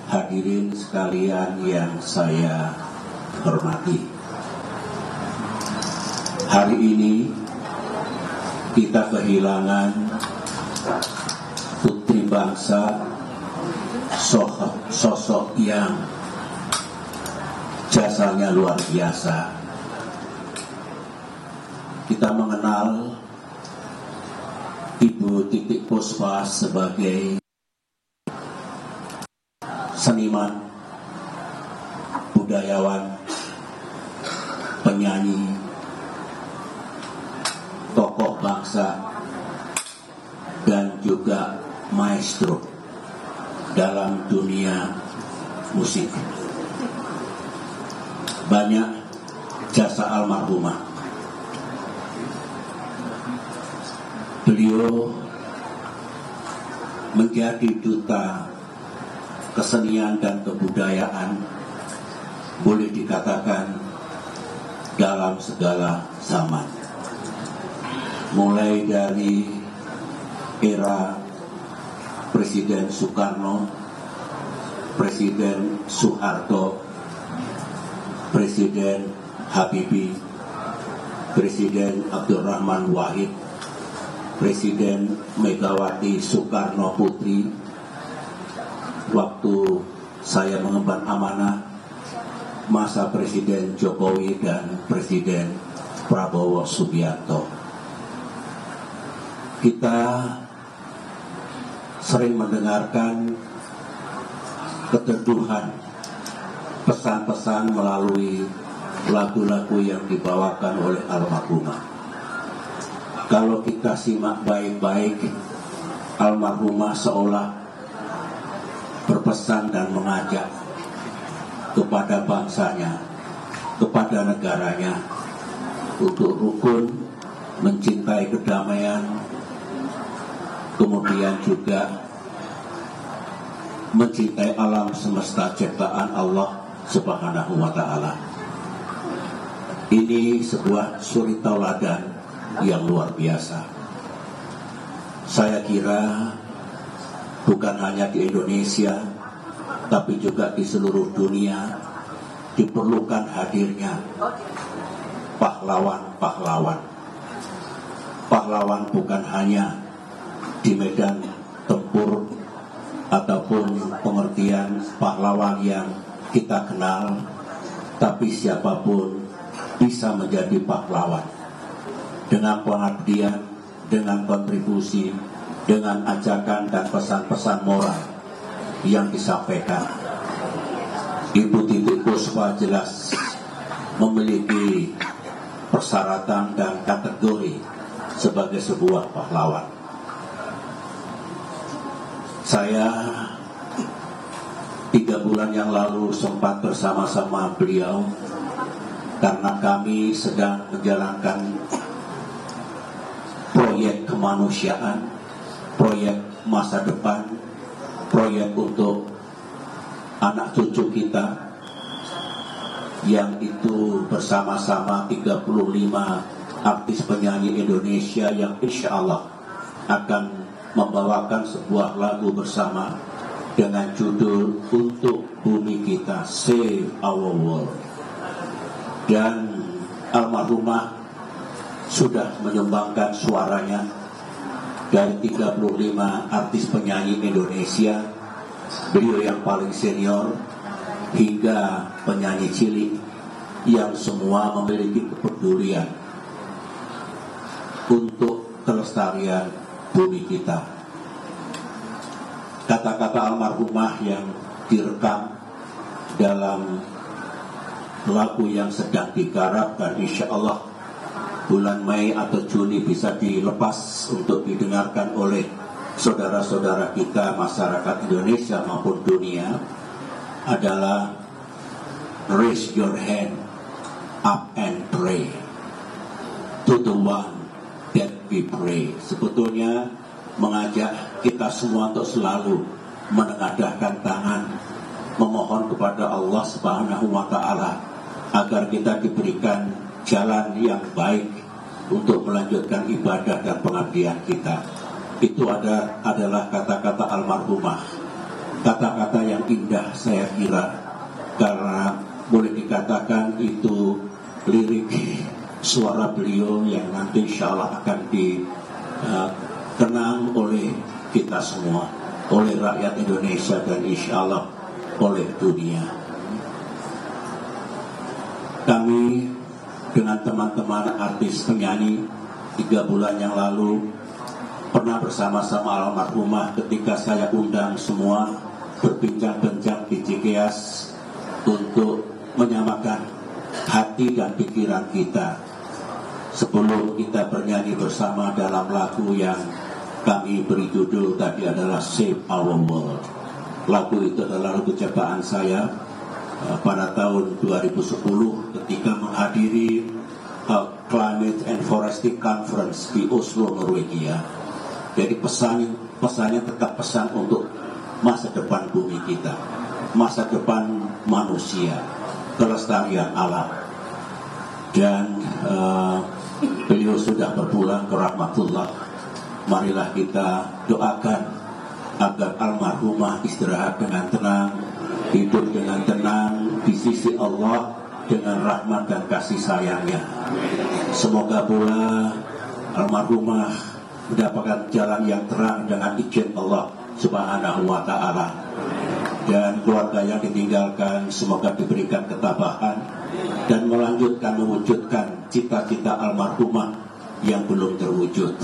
hadirin sekalian yang saya hormati. Hari ini kita kehilangan putri bangsa, sosok yang jasanya luar biasa. Kita mengenal Ibu Titik Puspa sebagai seniman, budayawan, penyanyi, tokoh bangsa, dan juga maestro dalam dunia musik. Banyak jasa almarhumah. Beliau menjadi duta kesenian dan kebudayaan, boleh dikatakan dalam segala zaman. Mulai dari era Presiden Soekarno, Presiden Soeharto, Presiden Habibie, Presiden Abdurrahman Wahid, Presiden Megawati Soekarno Putri, waktu saya mengemban amanah masa Presiden Jokowi dan Presiden Prabowo Subianto. Kita sering mendengarkan keteduhan pesan-pesan melalui lagu-lagu yang dibawakan oleh almarhumah. Kalau kita simak baik-baik, almarhumah seolah berpesan dan mengajak kepada bangsanya, kepada negaranya, untuk rukun, mencintai kedamaian, kemudian juga mencintai alam semesta ciptaan Allah Subhanahu wa Ta'ala. Ini sebuah suri tauladan yang luar biasa. Saya kira bukan hanya di Indonesia, tapi juga di seluruh dunia diperlukan hadirnya pahlawan-pahlawan. Pahlawan bukan hanya di medan tempur ataupun pengertian pahlawan yang kita kenal, tapi siapapun bisa menjadi pahlawan dengan pengabdian, dengan kontribusi, dengan ajakan dan pesan-pesan moral yang disampaikan. Ibu Titik Puspa jelas memiliki persyaratan dan kategori sebagai sebuah pahlawan. Saya 3 bulan yang lalu sempat bersama-sama beliau karena kami sedang menjalankan proyek kemanusiaan, proyek masa depan, proyek untuk anak cucu kita, yang itu bersama-sama 35 artis penyanyi Indonesia yang insya Allah akan membawakan sebuah lagu bersama dengan judul Untuk Bumi Kita, Save Our World. Dan almarhumah sudah menyumbangkan suaranya dari 35 artis penyanyi Indonesia, beliau yang paling senior hingga penyanyi cilik yang semua memiliki kepedulian untuk kelestarian bumi kita. Kata-kata almarhumah yang direkam dalam lagu yang sedang digarap dan insya Allah bulan Mei atau Juni bisa dilepas untuk didengarkan oleh saudara-saudara kita masyarakat Indonesia maupun dunia, adalah Raise your hand up and pray to the one that we pray. Sebetulnya mengajak kita semua untuk selalu menengadahkan tangan, memohon kepada Allah Subhanahu wa Ta'ala agar kita diberikan jalan yang baik untuk melanjutkan ibadah dan pengabdian kita. Itu adalah kata-kata almarhumah, kata-kata yang indah saya kira, karena boleh dikatakan itu lirik suara beliau yang nanti insya Allah akan dikenang oleh kita semua, oleh rakyat Indonesia dan insya Allah oleh dunia. Kami dengan teman-teman artis penyanyi 3 bulan yang lalu pernah bersama-sama almarhumah ketika saya undang semua berbincang-bincang di Cikeas untuk menyamakan hati dan pikiran kita sebelum kita bernyanyi bersama dalam lagu yang kami beri judul tadi adalah Save Our World. Lagu itu adalah lagu ciptaan saya pada tahun 2010 ketika menghadiri Climate and Forestry Conference di Oslo, Norwegia. Jadi pesannya tetap pesan untuk masa depan bumi kita, masa depan manusia, kelestarian alam. Dan beliau sudah berpulang ke rahmatullah. Marilah kita doakan agar almarhumah istirahat dengan tenang, hidup dengan tenang di sisi Allah dengan rahmat dan kasih sayangnya. Semoga pula almarhumah mendapatkan jalan yang terang dengan izin Allah Subhanahu wa ta'ala, dan keluarga yang ditinggalkan semoga diberikan ketabahan dan melanjutkan mewujudkan cita-cita almarhumah yang belum terwujud.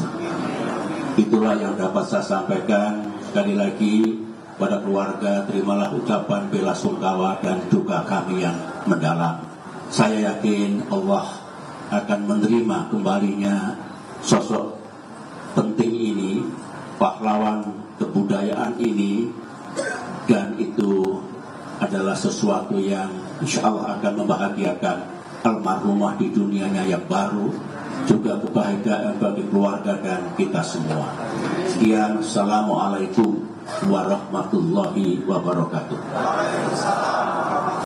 Itulah yang dapat saya sampaikan. Sekali lagi pada keluarga, terimalah ucapan bela sungkawa dan duka kami yang mendalam. Saya yakin Allah akan menerima kembalinya sosok penting ini, pahlawan kebudayaan ini, dan itu adalah sesuatu yang insya Allah akan membahagiakan almarhumah di dunianya yang baru, juga kebahagiaan bagi keluarga dan kita semua. Sekian, Assalamualaikum warahmatullahi wabarakatuh.